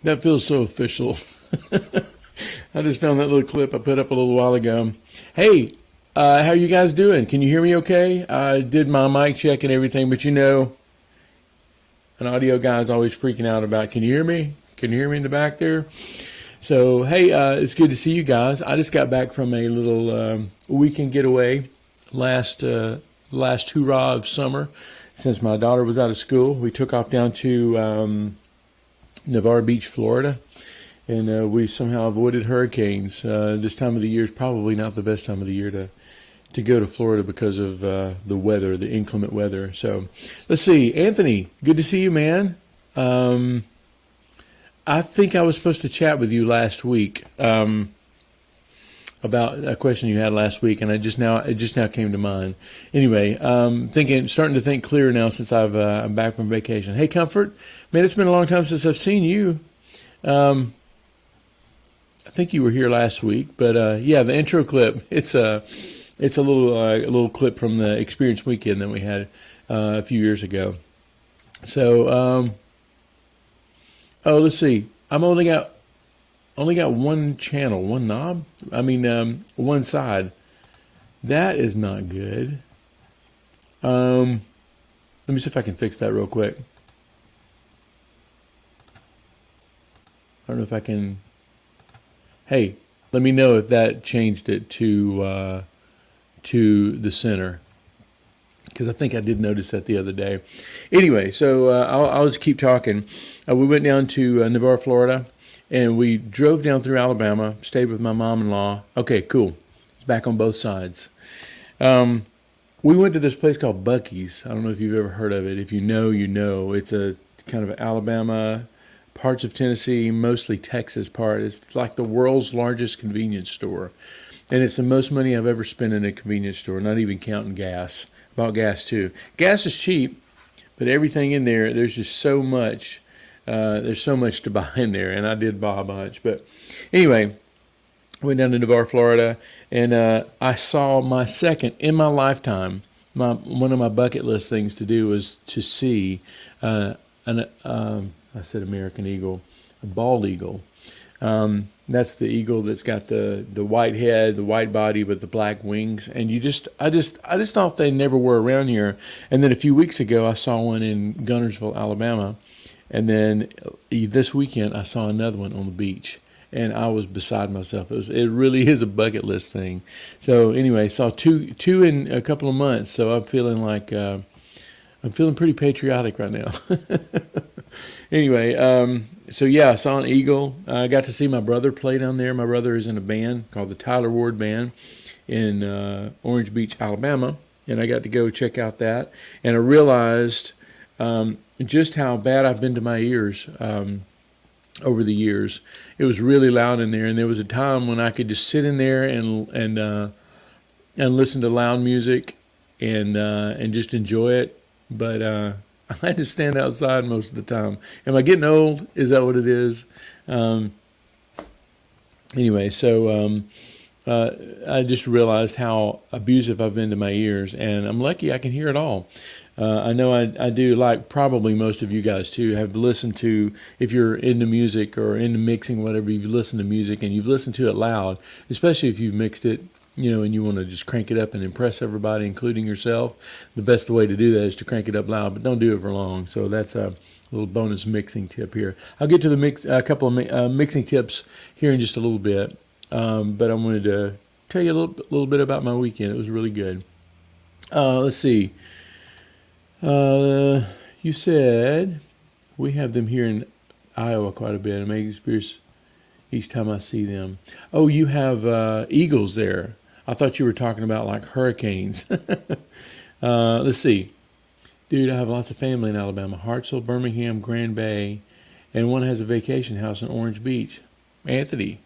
That feels so official. I just found that little clip I put up a little while ago. Hey, how you guys doing? Can you hear me okay? I did my mic check and everything, but an audio guy's always freaking out about, can you hear me? Can you hear me in the back there? So, hey, it's good to see you guys. I just got back from a little weekend getaway last hoorah of summer. Since my daughter was out of school, we took off down to Navarre Beach, Florida, and we somehow avoided hurricanes. This time of the year is probably not the best time of the year to go to Florida because of the weather, the inclement weather. So let's see. Anthony, good to see you, man. I think I was supposed to chat with you last week about a question you had last week, and it just now came to mind. Anyway, starting to think clearer now since I'm back from vacation. Hey, Comfort, man, it's been a long time since I've seen you. I think you were here last week, but yeah, the intro clip. It's a little clip from the experience weekend that we had a few years ago. So, let's see. I'm only got one channel, one knob. One side. That is not good. Let me see if I can fix that real quick. I don't know if I can. Hey, let me know if that changed it to the center, because I think I did notice that the other day. Anyway, so I'll just keep talking. We went down to Navarre, Florida, and we drove down through Alabama, stayed with my mom-in-law. Okay, cool. It's back on both sides. We went to this place called Buc-ee's. I don't know if you've ever heard of it. If you know, you know. It's a kind of Alabama, parts of Tennessee, mostly Texas part. It's like the world's largest convenience store. And it's the most money I've ever spent in a convenience store, not even counting gas. Bought gas too. Gas is cheap, but everything in there, there's just so much. There's so much to buy in there, and I did buy a bunch. But anyway, went down to Navarre, Florida, and I saw my second in my lifetime. One of my bucket list things to do was to see I said American eagle, a bald eagle. That's the eagle that's got the white head, the white body with the black wings, and I just thought they never were around here. And then a few weeks ago, I saw one in Gunnersville, Alabama, and then this weekend I saw another one on the beach, and I was beside myself. It really is a bucket list thing. So anyway, saw two in a couple of months, so I'm feeling like I'm feeling pretty patriotic right now. Anyway, so yeah, I saw an eagle. I got to see my brother play down there. My brother is in a band called the Tyler Ward Band in Orange Beach, Alabama, and I got to go check out that. And I realized just how bad I've been to my ears over the years. It was really loud in there, and there was a time when I could just sit in there and listen to loud music and just enjoy it. But I had to stand outside most of the time. Am I getting old? Is that what it is? Anyway, so I just realized how abusive I've been to my ears, and I'm lucky I can hear it all. I know I do, like probably most of you guys too, have listened to, if you're into music or into mixing, whatever, you've listened to music and you've listened to it loud, especially if you've mixed it, and you want to just crank it up and impress everybody, including yourself. The best way to do that is to crank it up loud, but don't do it for long. So that's a little bonus mixing tip here. I'll get to a couple of mixing tips here in just a little bit, but I wanted to tell you a little bit about my weekend. It was really good. Let's see. You said we have them here in Iowa quite a bit. I may experience each time I see them. Oh, you have eagles there. I thought you were talking about like hurricanes. Let's see. Dude, I have lots of family in Alabama. Hartselle, Birmingham, Grand Bay, and one has a vacation house in Orange Beach. Anthony,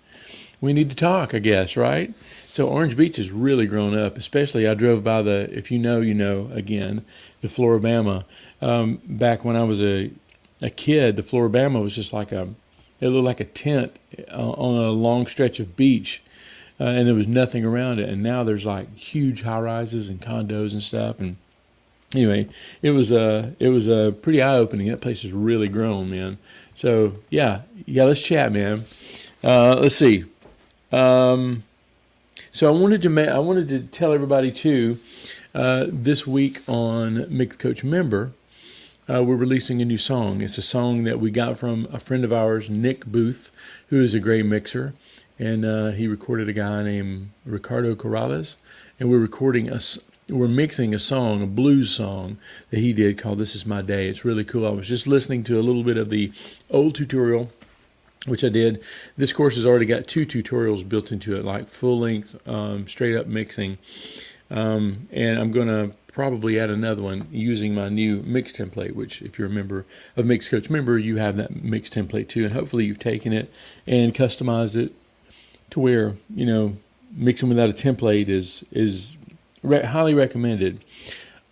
we need to talk, I guess, right? So Orange Beach has really grown up, especially I drove by if you know, again, the Floribama. Back when I was a kid, the Floribama was just it looked like a tent on a long stretch of beach, and there was nothing around it. And now there's like huge high rises and condos and stuff. And Anyway, it was pretty eye opening. That place has really grown, man. So yeah, let's chat, man. Let's see. Um, so I wanted to tell everybody too. This week on MixCoach Member, we're releasing a new song. It's a song that we got from a friend of ours, Nick Booth, who is a great mixer, and he recorded a guy named Ricardo Corrales, and we're mixing a song, a blues song that he did called "This Is My Day." It's really cool. I was just listening to a little bit of the old tutorial, which I did. This course has already got 2 tutorials built into it, like full length, straight up mixing. And I'm going to probably add another one using my new mix template, which if you're a member of MixCoach Member, you have that mix template too. And hopefully you've taken it and customized it to where, mixing without a template is highly recommended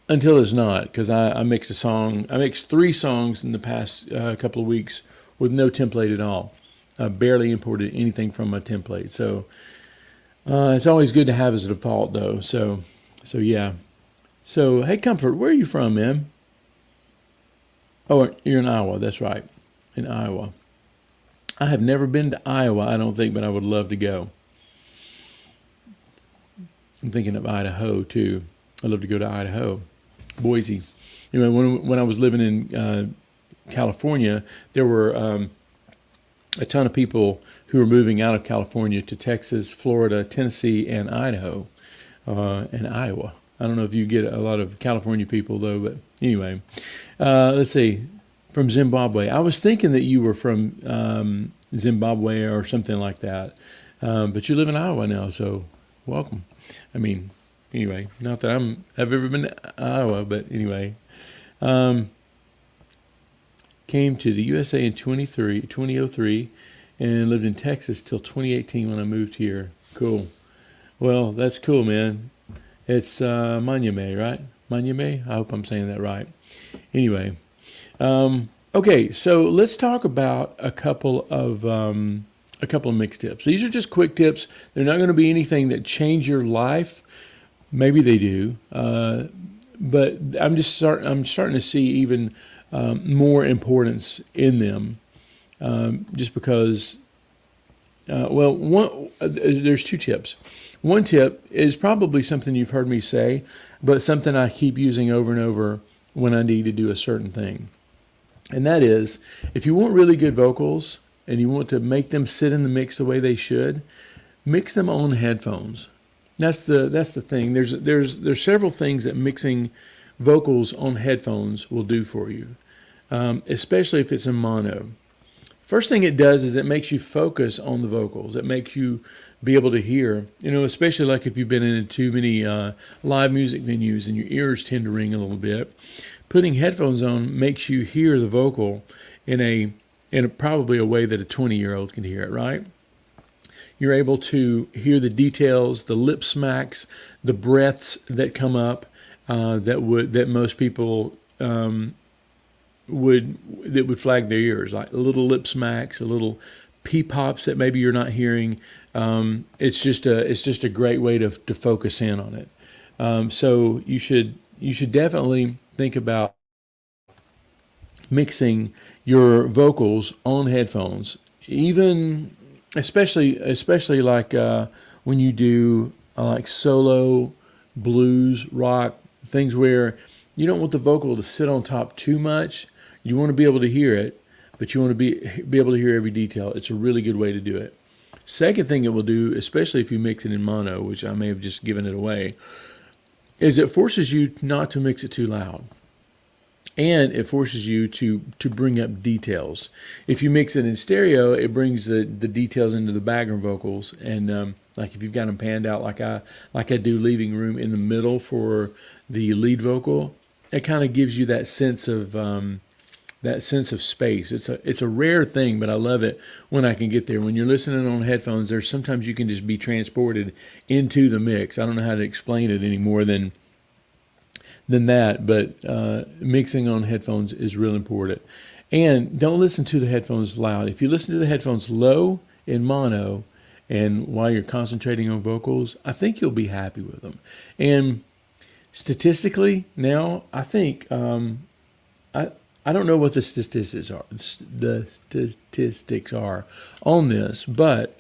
until it's not, because I mixed 3 songs in the past couple of weeks with no template at all. I barely imported anything from my template. So it's always good to have as a default, though. So yeah. So, hey, Comfort, where are you from, man? Oh, you're in Iowa. That's right, in Iowa. I have never been to Iowa, I don't think, but I would love to go. I'm thinking of Idaho, too. I'd love to go to Idaho, Boise. Anyway, when I was living in California, there were a ton of people who were moving out of California to Texas, Florida, Tennessee, and Idaho, and Iowa. I don't know if you get a lot of California people, though, but anyway. Let's see. From Zimbabwe. I was thinking that you were from Zimbabwe or something like that, but you live in Iowa now, so welcome. I mean, anyway, not that I've ever been to Iowa, but anyway. Came to the USA in 2003 and lived in Texas till 2018 when I moved here. Cool. Well, that's cool, man. It's Manyame, right? Manyame? I hope I'm saying that right. Anyway. Okay, so let's talk about a couple of mix tips. These are just quick tips. They're not going to be anything that change your life. Maybe they do, but I'm starting to see even more importance in them, just because. There's 2 tips. One tip is probably something you've heard me say, but something I keep using over and over when I need to do a certain thing. And that is, if you want really good vocals and you want to make them sit in the mix the way they should, mix them on headphones. That's the thing. There's several things that mixing vocals on headphones will do for you, especially if it's in mono. First thing it does is it makes you focus on the vocals. It makes you be able to hear, especially like if you've been in too many live music venues and your ears tend to ring a little bit. Putting headphones on makes you hear the vocal in probably a way that a 20-year-old can hear it, right? You're able to hear the details, the lip smacks, the breaths that come up that most people would flag their ears, like little lip smacks, a little pee-pops that maybe you're not hearing. It's just a great way to focus in on it. So you should definitely think about mixing your vocals on headphones, even especially like when you do like solo blues, rock, things where you don't want the vocal to sit on top too much. You want to be able to hear it, but you want to be able to hear every detail. It's a really good way to do it. Second thing it will do, especially if you mix it in mono, which I may have just given it away, is it forces you not to mix it too loud. And it forces you to bring up details. If you mix it in stereo, it brings the details into the background vocals. And like if you've got them panned out like I do, leaving room in the middle for the lead vocal, it kind of gives you that sense of space. It's a rare thing, but I love it when I can get there. When you're listening on headphones, there's sometimes you can just be transported into the mix. I don't know how to explain it any more than that, but mixing on headphones is real important. And don't listen to the headphones loud. If you listen to the headphones low in mono and while you're concentrating on vocals, I think you'll be happy with them. And statistically now, I think I don't know what the statistics are. The statistics are on this, but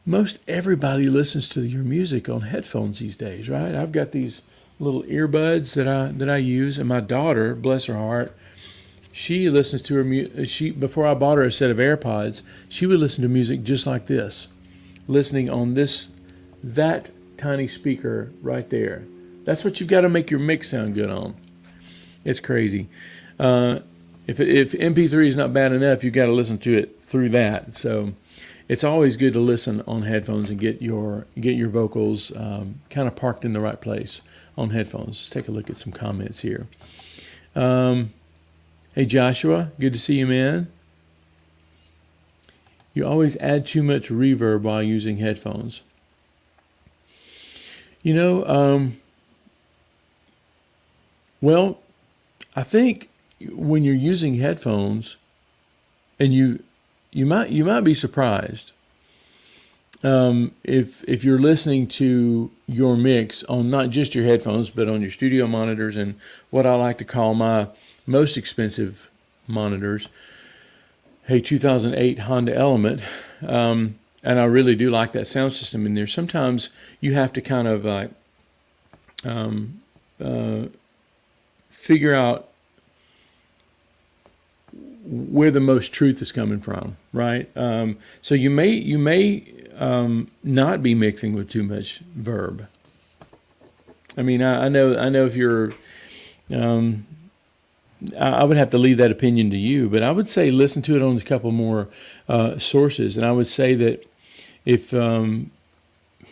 most everybody listens to your music on headphones these days, right? I've got these little earbuds that I use, and my daughter, bless her heart, she listens to her before I bought her a set of AirPods, she would listen to music just like this, listening on that tiny speaker right there. That's what you've got to make your mix sound good on. It's crazy. If MP3 is not bad enough, you've got to listen to it through that. So it's always good to listen on headphones and get your vocals kind of parked in the right place on headphones. Let's take a look at some comments here. Hey Joshua, good to see you, man. You always add too much reverb while using headphones. Well, I think when you're using headphones, and you might be surprised if you're listening to your mix on not just your headphones but on your studio monitors and what I like to call my most expensive monitors, a 2008 Honda Element, and I really do like that sound system in there. Sometimes you have to kind of figure out where the most truth is coming from, right? So you may not be mixing with too much verb. I mean, I know if you're, I would have to leave that opinion to you, but I would say listen to it on a couple more sources, and I would say that if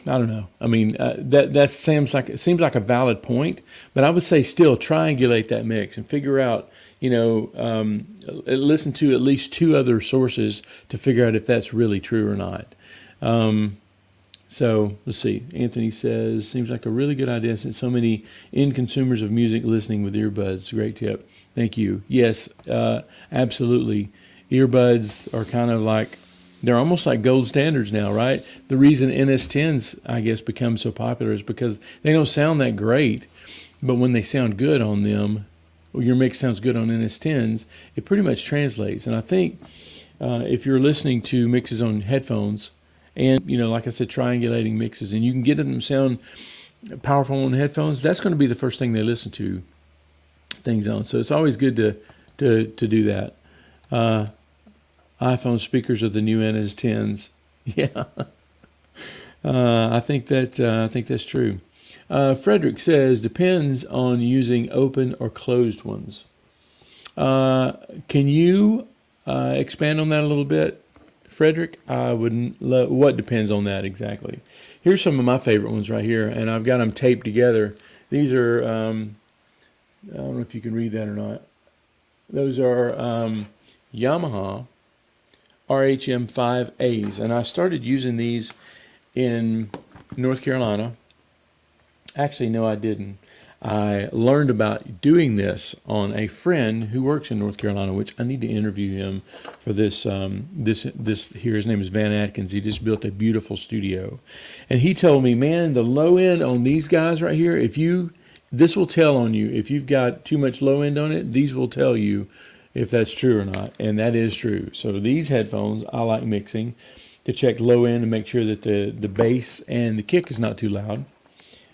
I don't know. I mean, that seems like a valid point, but I would say still triangulate that mix and figure out, listen to at least two other sources to figure out if that's really true or not. So let's see. Anthony says, seems like a really good idea since so many end consumers of music listening with earbuds. Great tip. Thank you. Yes, absolutely. Earbuds are kind of like, they're almost like gold standards now, right? The reason NS10s, I guess, become so popular is because they don't sound that great, but when they sound good on them, or your mix sounds good on NS10s, it pretty much translates. And I think if you're listening to mixes on headphones, and like I said, triangulating mixes, and you can get them to sound powerful on headphones, that's going to be the first thing they listen to things on. So it's always good to do that. iPhone speakers are the new NS10s. Yeah, I think that's true. Frederick says depends on using open or closed ones. Can you expand on that a little bit, Frederick? I wouldn't. What depends on that exactly? Here's some of my favorite ones right here, and I've got them taped together. These are I don't know if you can read that or not. Those are Yamaha RHM5As, and I started using these in North Carolina. Actually, no, I didn't. I learned about doing this on a friend who works in North Carolina, which I need to interview him for this. This here, his name is Van Atkins. He just built a beautiful studio, and he told me, man, the low end on these guys right here, this will tell on you if you've got too much low end on it. These will tell you if that's true or not, and that is true. So these headphones, I like mixing to check low end and make sure that the bass and the kick is not too loud.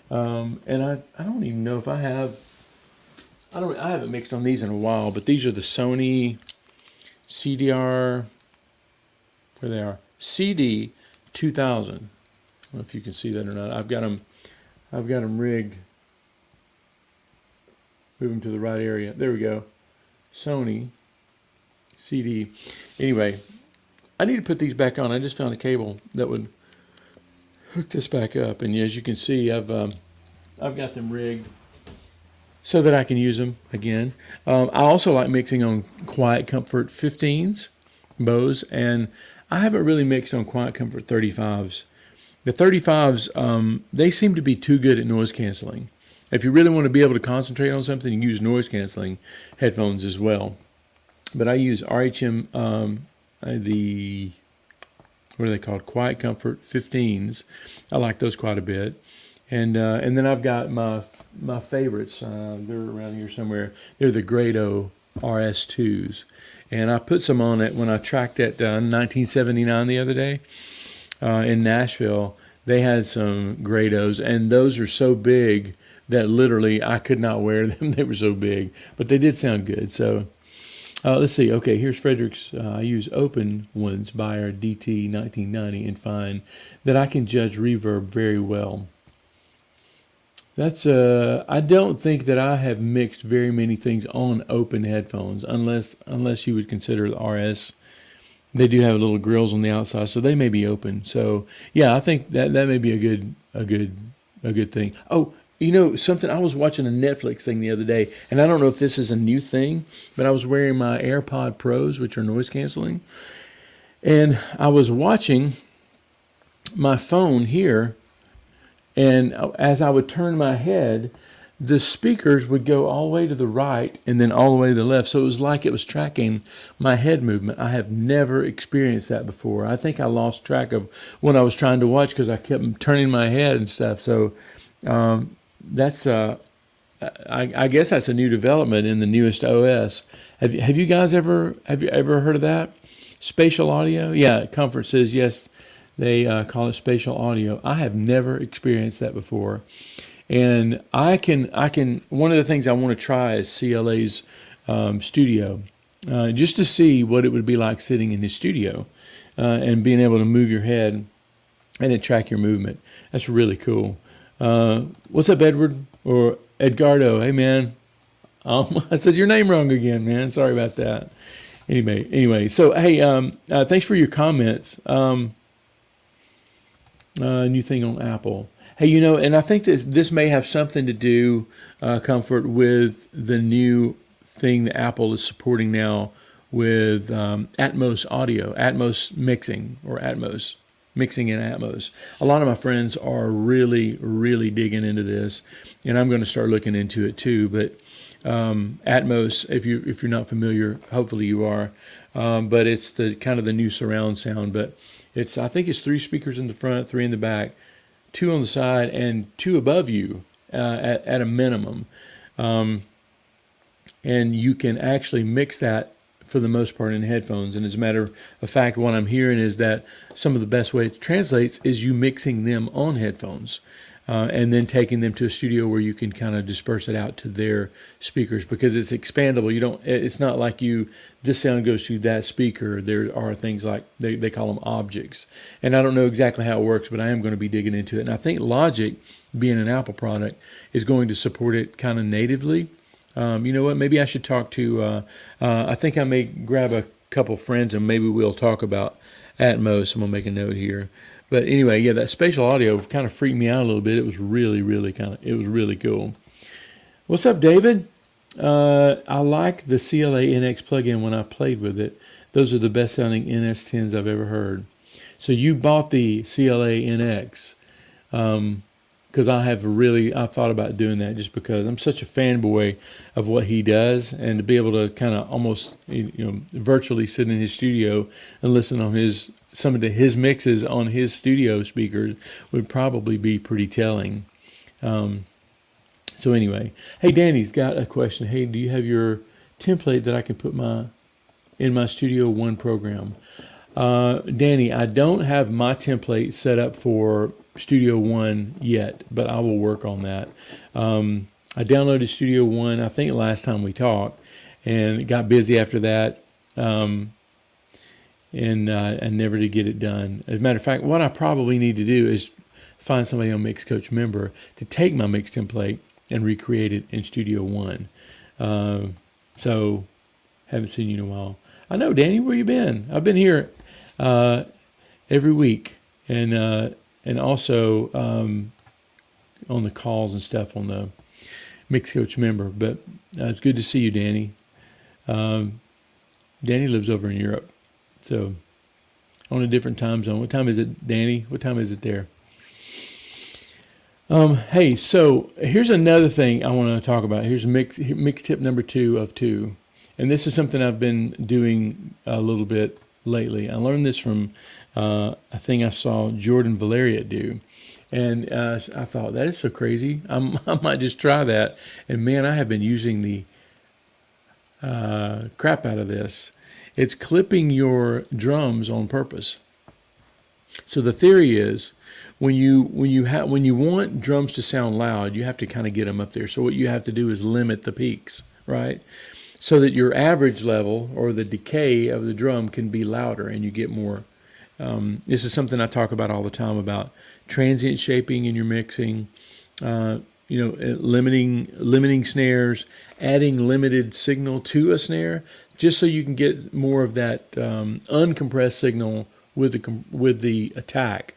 And I don't even know if I haven't mixed on these in a while, but these are the Sony CDR, where they are, CD 2000. I don't know if you can see that or not. I've got them rigged. Move them to the right area. There we go. Sony CD. Anyway, I need to put these back on. I just found a cable that would hook this back up, and as you can see, I've got them rigged so that I can use them again. I also like mixing on Quiet Comfort 15s, Bose, and I haven't really mixed on Quiet Comfort 35s. The 35s, they seem to be too good at noise canceling. If you really want to be able to concentrate on something, you can use noise canceling headphones as well. But I use RHM, what are they called? Quiet Comfort 15s. I like those quite a bit. And then I've got my favorites. They're around here somewhere. They're the Grado RS2s, and I put some on it when I tracked at 1979 the other day in Nashville. They had some Grados, and those are so big that literally I could not wear them. They were so big, but they did sound good. So let's see. Okay, here's Frederick's. I use open ones by our DT 1990 and find that I can judge reverb very well. That's I don't think that I have mixed very many things on open headphones, unless you would consider the RS. They do have little grills on the outside, so they may be open. So yeah, I think that may be a good thing. Oh, something, I was watching a Netflix thing the other day, and I don't know if this is a new thing, but I was wearing my AirPod Pros, which are noise canceling, and I was watching my phone here, and as I would turn my head, the speakers would go all the way to the right and then all the way to the left. So it was like it was tracking my head movement. I have never experienced that before. I think I lost track of what I was trying to watch because I kept turning my head and stuff. So that's I guess that's a new development in the newest OS. Have you guys ever heard of that? Spatial audio? Yeah, Comfort says yes. They call it spatial audio. I have never experienced that before. And I can. One of the things I want to try is CLA's studio, just to see what it would be like sitting in his studio and being able to move your head and it track your movement. That's really cool. What's up, Edward or Edgardo? Hey, man. I said your name wrong again, man. Sorry about that. Anyway. So hey, thanks for your comments. New thing on Apple. Hey, and I think that this may have something to do, Comfort, with the new thing that Apple is supporting now with Atmos audio, Atmos mixing, or Atmos, mixing in Atmos. A lot of my friends are really, really digging into this, and I'm going to start looking into it too. But Atmos, if you're not familiar, hopefully you are, but it's the kind of the new surround sound. But I think it's 3 speakers in the front, 3 in the back, 2 on the side, and 2 above you at a minimum. And you can actually mix that for the most part in headphones. And as a matter of fact, what I'm hearing is that some of the best way it translates is you mixing them on headphones and then taking them to a studio where you can kind of disperse it out to their speakers, because it's expandable. It's not like this sound goes to that speaker. There are things like they call them objects, and I don't know exactly how it works, but I am going to be digging into it. And I think Logic, being an Apple product, is going to support it kind of natively. You know what? Maybe I should talk to. I think I may grab a couple friends and maybe we'll talk about Atmos. I'm gonna make a note here. But anyway, yeah, that spatial audio kind of freaked me out a little bit. It was really, really cool. What's up, David? I like the CLA NX plugin when I played with it. Those are the best sounding NS10s I've ever heard. So you bought the CLA NX because I've thought about doing that just because I'm such a fanboy of what he does, and to be able to kind of almost virtually sit in his studio and listen on some of his mixes on his studio speakers would probably be pretty telling. So anyway, hey, Danny's got a question. Hey, do you have your template that I can put in my Studio One program? Danny, I don't have my template set up for Studio One yet, but I will work on that. I downloaded Studio One, I think last time we talked, and got busy after that, and never did get it done. As a matter of fact, what I probably need to do is find somebody on MixCoach member to take my mix template and recreate it in Studio One. So, haven't seen you in a while. I know, Danny, where you been? I've been here every week, and also on the calls and stuff on the MixCoach member. But it's good to see you, Danny. Danny lives over in Europe, so on a different time zone. What time is it, Danny? What time is it there? Hey, so here's another thing I want to talk about. Here's mix tip number 2 of 2. And this is something I've been doing a little bit lately. I learned this from a thing I saw Jordan Valeria do. And I thought, that is so crazy. I might just try that. And man, I have been using the crap out of this. It's clipping your drums on purpose. So the theory is, when you want drums to sound loud, you have to kind of get them up there. So what you have to do is limit the peaks, right? So that your average level or the decay of the drum can be louder and you get more. This is something I talk about all the time about transient shaping in your mixing. Limiting snares, adding limited signal to a snare, just so you can get more of that uncompressed signal with the attack.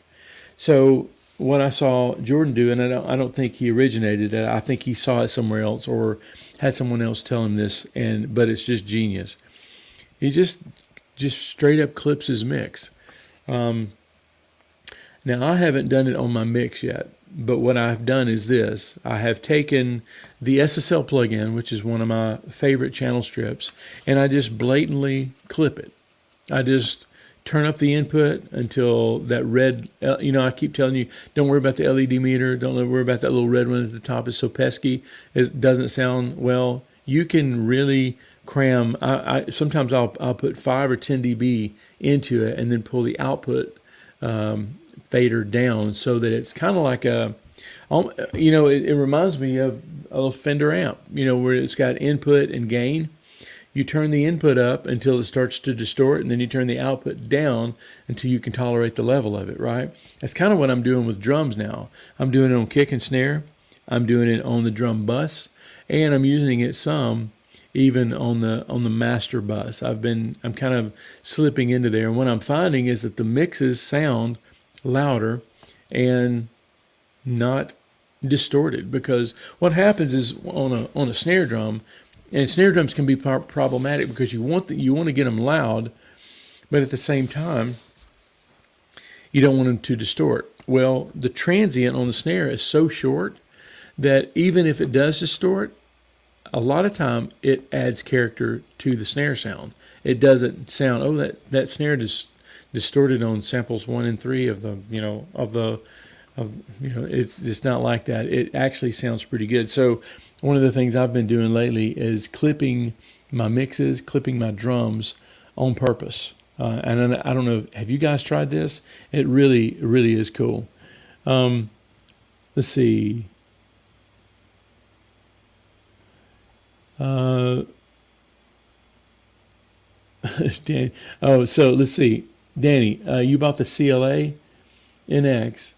So what I saw Jordan do, and I don't think he originated it. I think he saw it somewhere else or had someone else tell him this, but it's just genius. He just straight up clips his mix. Now I haven't done it on my mix yet. But what I've done is this. I have taken the SSL plugin, which is one of my favorite channel strips, and I just blatantly clip it. I just turn up the input until that red, I keep telling you, don't worry about the LED meter. Don't worry about that little red one at the top. It's so pesky. It doesn't sound well. You can really cram. Sometimes I'll put 5 or 10 dB into it and then pull the output fader down so that it's kind of like it reminds me of a little Fender amp, where it's got input and gain. You turn the input up until it starts to distort, and then you turn the output down until you can tolerate the level of it, right? That's kind of what I'm doing with drums now. I'm doing it on kick and snare. I'm doing it on the drum bus, and I'm using it some even on the master bus. I'm kind of slipping into there, and what I'm finding is that the mixes sound louder and not distorted, because what happens is on a snare drum, and snare drums can be problematic because you want to get them loud, but at the same time you don't want them to distort. Well, the transient on the snare is so short that even if it does distort, a lot of time it adds character to the snare sound. It doesn't sound, that snare distorted on samples 1 and 3 of it's not like that. It actually sounds pretty good. So one of the things I've been doing lately is clipping my mixes, clipping my drums on purpose. And I don't know, have you guys tried this? It really, really is cool. Let's see. Danny. Oh, so let's see. Danny, you bought the CLA NX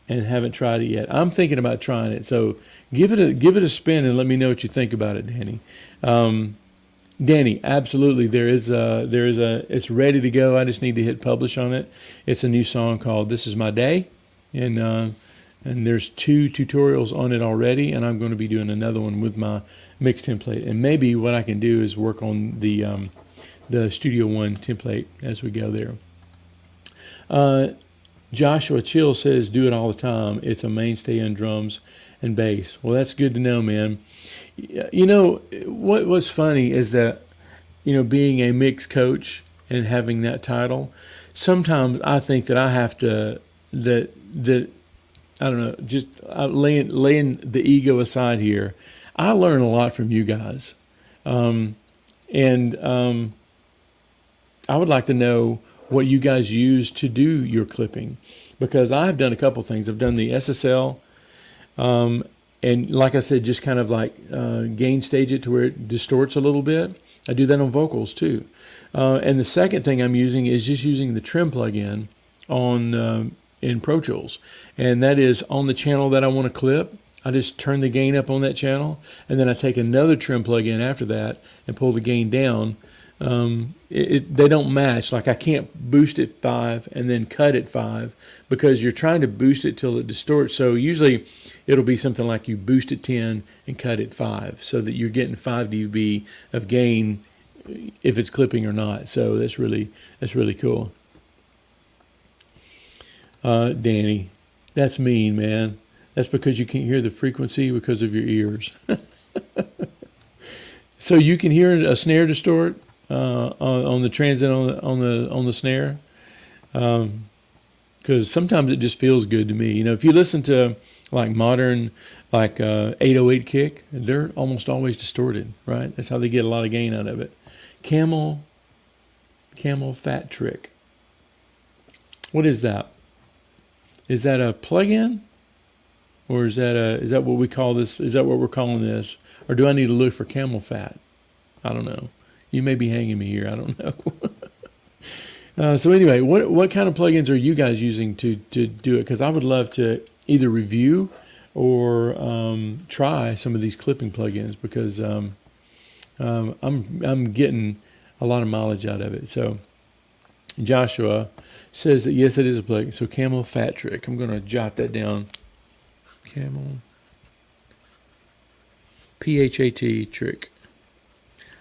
and haven't tried it yet. I'm thinking about trying it, so give it a spin and let me know what you think about it, Danny. Danny, absolutely, it's ready to go. I just need to hit publish on it. It's a new song called "This Is My Day," and there's 2 tutorials on it already, and I'm going to be doing another one with my mix template. And maybe what I can do is work on the Studio One template as we go there. Joshua Chill says, do it all the time. It's a mainstay in drums and bass. Well, that's good to know, man. What's funny is that, being a mix coach and having that title, sometimes I think that I have to, I don't know, just laying the ego aside here. I learn a lot from you guys. I would like to know what you guys use to do your clipping, because I've done a couple things. I've done the SSL, and like I said, just kind of like gain stage it to where it distorts a little bit. I do that on vocals too. And the second thing I'm using is just using the trim plugin in Pro Tools, and that is on the channel that I want to clip. I just turn the gain up on that channel, and then I take another trim plugin after that and pull the gain down. They don't match. Like I can't boost it 5 and then cut it 5, because you're trying to boost it till it distorts. So usually it'll be something like you boost it 10 and cut it 5, so that you're getting 5 dB of gain if it's clipping or not. So that's really cool. Danny, that's mean, man. That's because you can't hear the frequency because of your ears. So you can hear a snare distort on the transient on the snare. because sometimes it just feels good to me. If you listen to like modern, like 808 kick, they're almost always distorted, right? That's how they get a lot of gain out of it. Camel Fat Trick. What is that? Is that a plug-in? Or is that what we call this? Is that what we're calling this? Or do I need to look for camel fat? I don't know. You may be hanging me here. I don't know. So anyway, what kind of plugins are you guys using to do it? Because I would love to either review or try some of these clipping plugins, because I'm getting a lot of mileage out of it. So Joshua says that yes, it is a plugin. So Camel Fat Trick. I'm going to jot that down. Camel PHAT trick.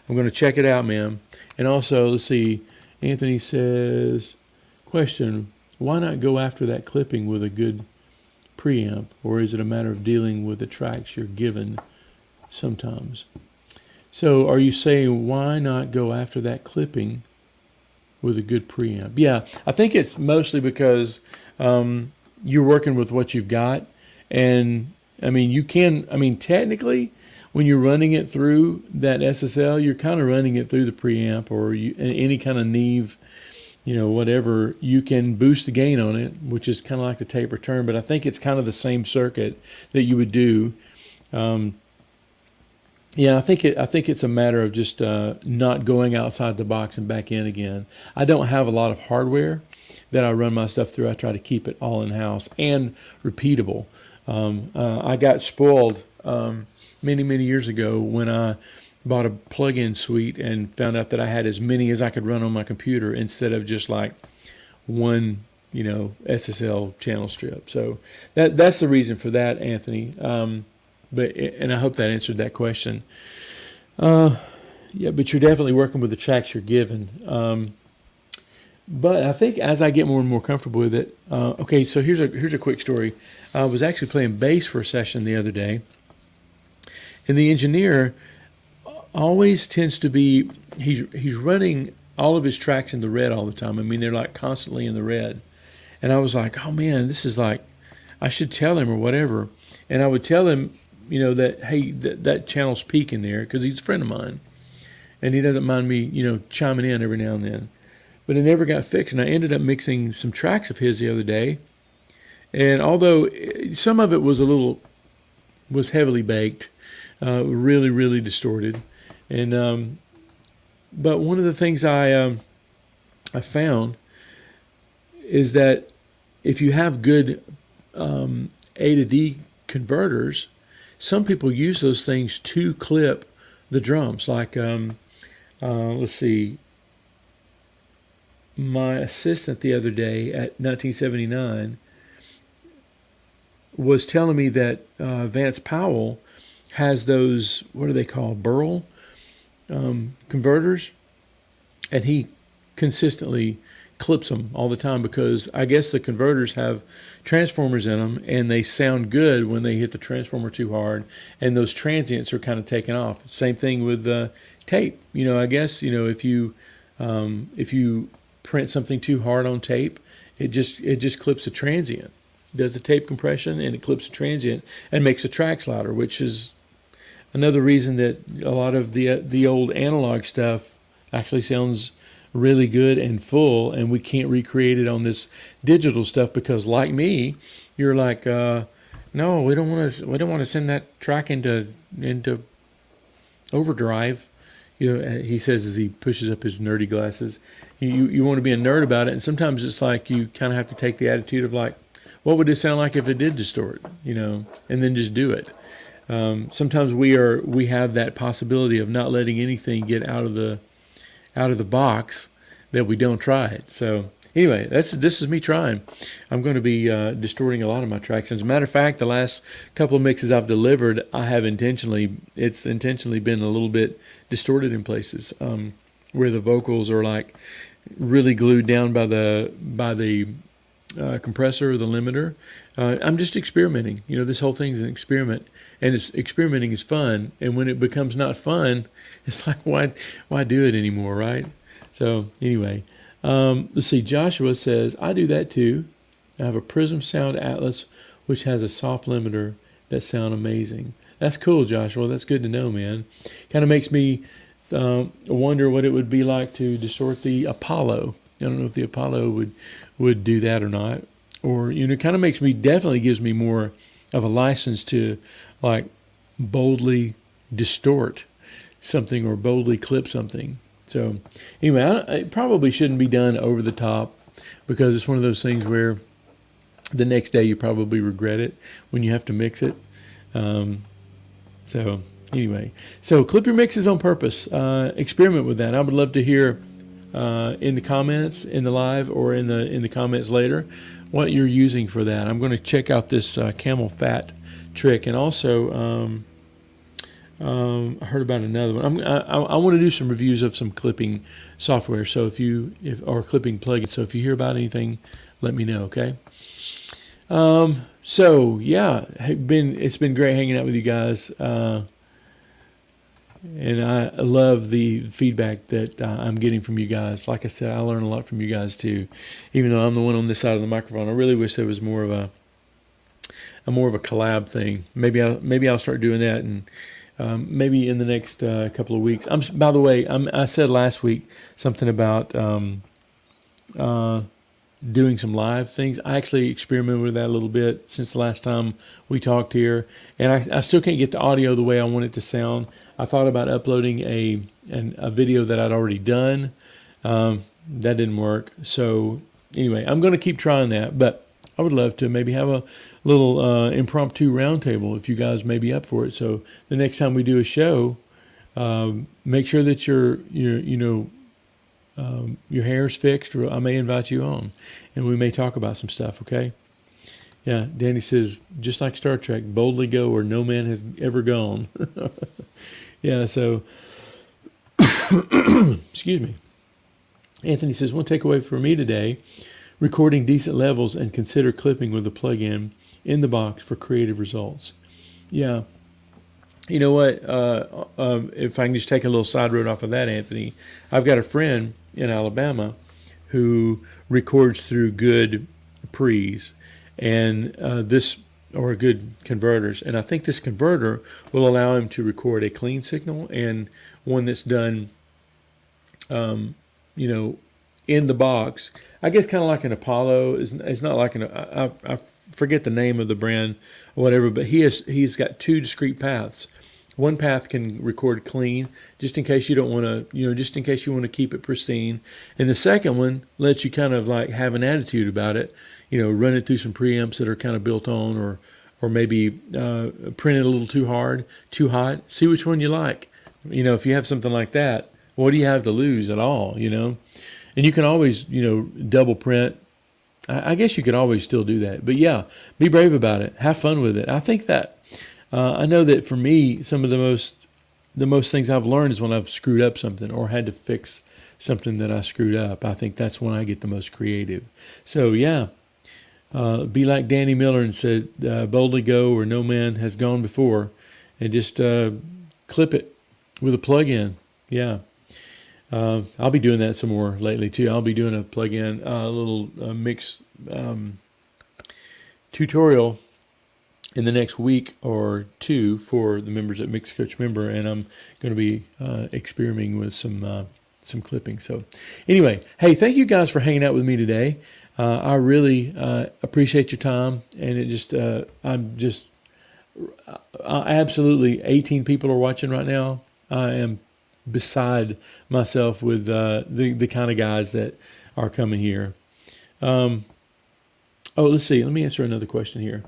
I'm going to check it out, ma'am. And also, let's see. Anthony says, question, why not go after that clipping with a good preamp? Or is it a matter of dealing with the tracks you're given sometimes? So are you saying why not go after that clipping with a good preamp? Yeah, I think it's mostly because you're working with what you've got. And technically, when you're running it through that SSL, you're kind of running it through the preamp or any kind of Neve, whatever. You can boost the gain on it, which is kind of like the tape return. But I think it's kind of the same circuit that you would do. I think it's a matter of just not going outside the box and back in again. I don't have a lot of hardware that I run my stuff through. I try to keep it all in house and repeatable. I got spoiled many years ago when I bought a plug-in suite and found out that I had as many as I could run on my computer instead of just like one, SSL channel strip. So that's the reason for that, Anthony. And I hope that answered that question. But you're definitely working with the tracks you're given. But I think as I get more and more comfortable with it, okay, so here's a quick story. I was actually playing bass for a session the other day, and the engineer always tends to be, he's running all of his tracks in the red all the time. They're like constantly in the red. And I was like, oh man, this is like, I should tell him or whatever. And I would tell him, that, hey, that channel's peaking there, because he's a friend of mine. And he doesn't mind me, chiming in every now and then. But it never got fixed. And I ended up mixing some tracks of his the other day. And although some of it was heavily baked, really distorted. And but one of the things I found is that if you have good A to D converters, some people use those things to clip the drums. Like, let's see, my assistant the other day at 1979 was telling me that Vance Powell has those, what do they call, Burl converters, and he consistently clips them all the time because I guess the converters have transformers in them and they sound good when they hit the transformer too hard, and those transients are kind of taken off. Same thing with tape. I guess if you print something too hard on tape, it just clips the transient. Does the tape compression and it clips the transient and makes the tracks louder, which is another reason that a lot of the old analog stuff actually sounds really good and full, and we can't recreate it on this digital stuff because, like me, you're like, no, we don't want to send that track into overdrive. He says as he pushes up his nerdy glasses. You want to be a nerd about it, and sometimes it's like you kind of have to take the attitude of like, what would this sound like if it did distort, and then just do it. Sometimes we have that possibility of not letting anything get out of the box that we don't try it. So anyway, this is me trying. I'm going to be distorting a lot of my tracks. As a matter of fact, the last couple of mixes I've delivered, it's intentionally been a little bit distorted in places where the vocals are like really glued down by the compressor or the limiter. I'm just experimenting. This whole thing is an experiment, and experimenting is fun. And when it becomes not fun, it's like, why do it anymore, right? So anyway, let's see. Joshua says, I do that too. I have a Prism Sound Atlas, which has a soft limiter that sound amazing. That's cool, Joshua. That's good to know, man. Kind of makes me wonder what it would be like to distort the Apollo. I don't know if the Apollo would do that or not. Or, it kind of definitely gives me more of a license to, like, boldly distort something or boldly clip something. So, anyway, it probably shouldn't be done over the top, because it's one of those things where the next day you probably regret it when you have to mix it. So anyway, clip your mixes on purpose. Experiment with that. I would love to hear in the comments, in the live, or in the comments later, what you're using for that. I'm going to check out this camel fat trick, and also I heard about another one. I want to do some reviews of some clipping software. So or clipping plugins. So if you hear about anything, let me know. Okay. It's been great hanging out with you guys. And I love the feedback that I'm getting from you guys. Like I said, I learn a lot from you guys too, even though I'm the one on this side of the microphone. I really wish there was more of a collab thing. Maybe I'll start doing that, and maybe in the next couple of weeks. By the way, I said last week something about doing some live things. I actually experimented with that a little bit since the last time we talked here, and I still can't get the audio the way I want it to sound. I thought about uploading a video that I'd already done. That didn't work. So anyway, I'm going to keep trying that, but I would love to maybe have a little impromptu roundtable if you guys may be up for it. So the next time we do a show, make sure that your hair's fixed, or I may invite you on, and we may talk about some stuff, okay? Yeah, Danny says, just like Star Trek, boldly go where no man has ever gone. Yeah, so, excuse me. Anthony says, one takeaway for me today, recording decent levels and consider clipping with a plug-in in the box for creative results. Yeah. You know what? If I can just take a little side road off of that, Anthony, I've got a friend in Alabama who records through good pre's and or good converters, and I think this converter will allow him to record a clean signal and one that's done, in the box. I guess kind of like an Apollo. It's not like I forget the name of the brand or whatever, but he's got two discrete paths. One path can record clean, just in case you don't want to, just in case you want to keep it pristine. And the second one lets you kind of like have an attitude about it, run it through some preamps that are kind of built on, or maybe print it a little too hard, too hot. See which one you like. If you have something like that, what do you have to lose at all, And you can always, double print. I guess you could always still do that. But yeah, be brave about it. Have fun with it. I think that, I know that for me, some of the most things I've learned is when I've screwed up something or had to fix something that I screwed up. I think that's when I get the most creative. So yeah, be like Danny Miller and said, boldly go where no man has gone before, and just clip it with a plug-in. Yeah. I'll be doing that some more lately too. I'll be doing a plug-in, little mix tutorial in the next week or two for the members at MixCoach member, and I'm going to be experimenting with some clipping. So anyway, hey, thank you guys for hanging out with me today. I really appreciate your time, and absolutely 18 people are watching right now. I am beside myself with the kind of guys that are coming here. Let's see. Let me answer another question here.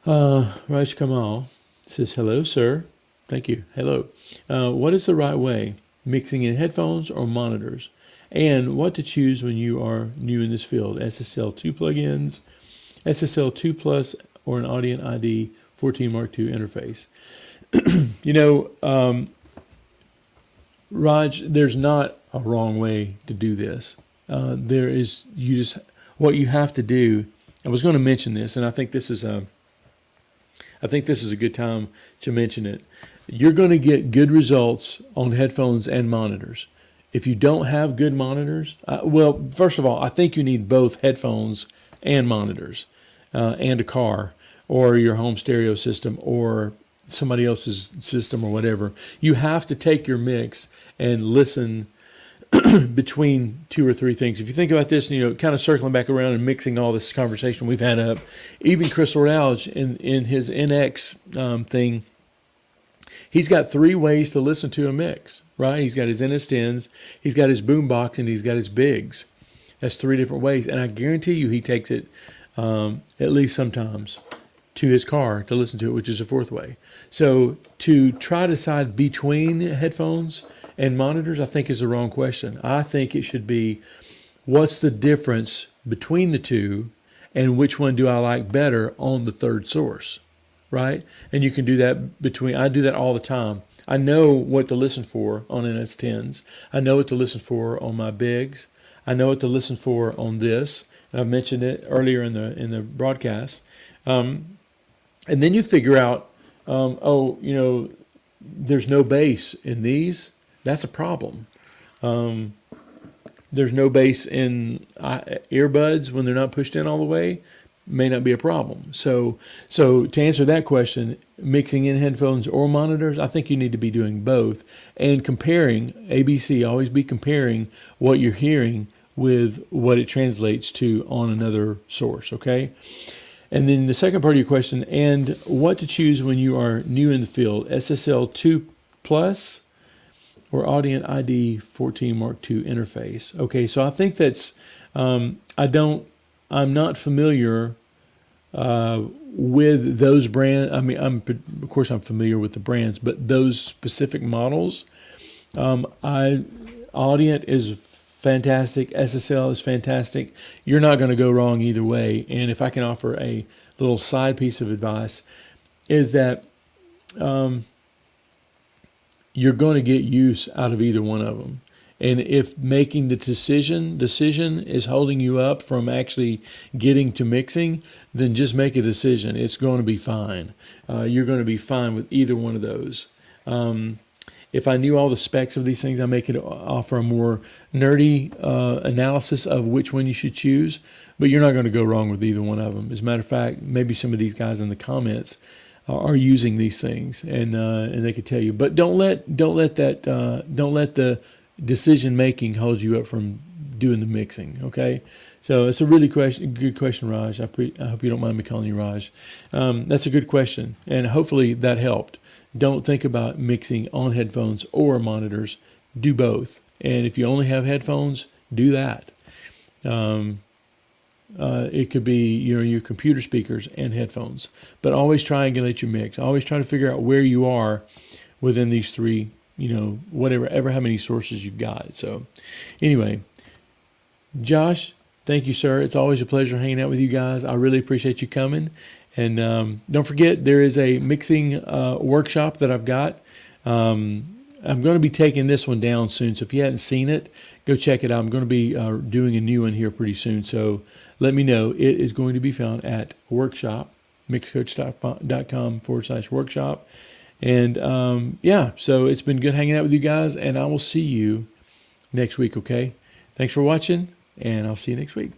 Raj Kamal says, hello, sir. Thank you. Hello. What is the right way? Mixing in headphones or monitors? And what to choose when you are new in this field? SSL2 plugins, SSL2 Plus, or an Audient ID 14 Mark II interface? Raj, there's not a wrong way to do this. What you have to do. I was going to mention this, and I think this is a good time to mention it. You're going to get good results on headphones and monitors. If you don't have good monitors, first of all, I think you need both headphones and monitors, and a car, or your home stereo system, or somebody else's system, or whatever. You have to take your mix and listen between two or three things. If you think about this, kind of circling back around and mixing all this conversation we've had up, even Crystal Rauch in his NX thing, he's got three ways to listen to a mix, right? He's got his NS10s, he's got his boombox, and he's got his bigs. That's three different ways, and I guarantee you he takes it at least sometimes to his car to listen to it, which is a fourth way. So to try to decide between headphones and monitors, I think is the wrong question. I think it should be, what's the difference between the two, and which one do I like better on the third source, right? And you can do that I do that all the time. I know what to listen for on NS10s. I know what to listen for on my bigs. I know what to listen for on this. And I've mentioned it earlier in the broadcast. And then you figure out, there's no bass in these. That's a problem. There's no bass in earbuds when they're not pushed in all the way. May not be a problem. So to answer that question, mixing in headphones or monitors, I think you need to be doing both and comparing. ABC, always be comparing what you're hearing with what it translates to on another source, okay? And then the second part of your question, and what to choose when you are new in the field, SSL 2 Plus or Audient ID 14 Mark II interface. Okay, so I think that's, I'm not familiar with those brands. I mean, of course I'm familiar with the brands, but those specific models, Audient is fantastic. SSL is fantastic. You're not going to go wrong either way. And if I can offer a little side piece of advice, is that you're going to get use out of either one of them. And if making the decision is holding you up from actually getting to mixing, then just make a decision. It's going to be fine. You're going to be fine with either one of those. If I knew all the specs of these things, I could offer a more nerdy analysis of which one you should choose, but you're not going to go wrong with either one of them. As a matter of fact, maybe some of these guys in the comments are using these things, and they could tell you. But don't let the decision making hold you up from doing the mixing. Okay, so it's a really good question, Raj. I hope you don't mind me calling you Raj. That's a good question, and hopefully that helped. Don't think about mixing on headphones or monitors. Do both. And if you only have headphones, do that. It could be your computer speakers and headphones. But always triangulate your mix. Always try to figure out where you are within these three, how many sources you've got. So anyway, Josh, thank you, sir. It's always a pleasure hanging out with you guys. I really appreciate you coming. And don't forget, there is a mixing workshop that I've got. I'm going to be taking this one down soon, so if you hadn't seen it, go check it out. I'm going to be doing a new one here pretty soon, so let me know. It is going to be found at workshop, mixcoach.com/workshop. And so it's been good hanging out with you guys, and I will see you next week, okay? Thanks for watching, and I'll see you next week.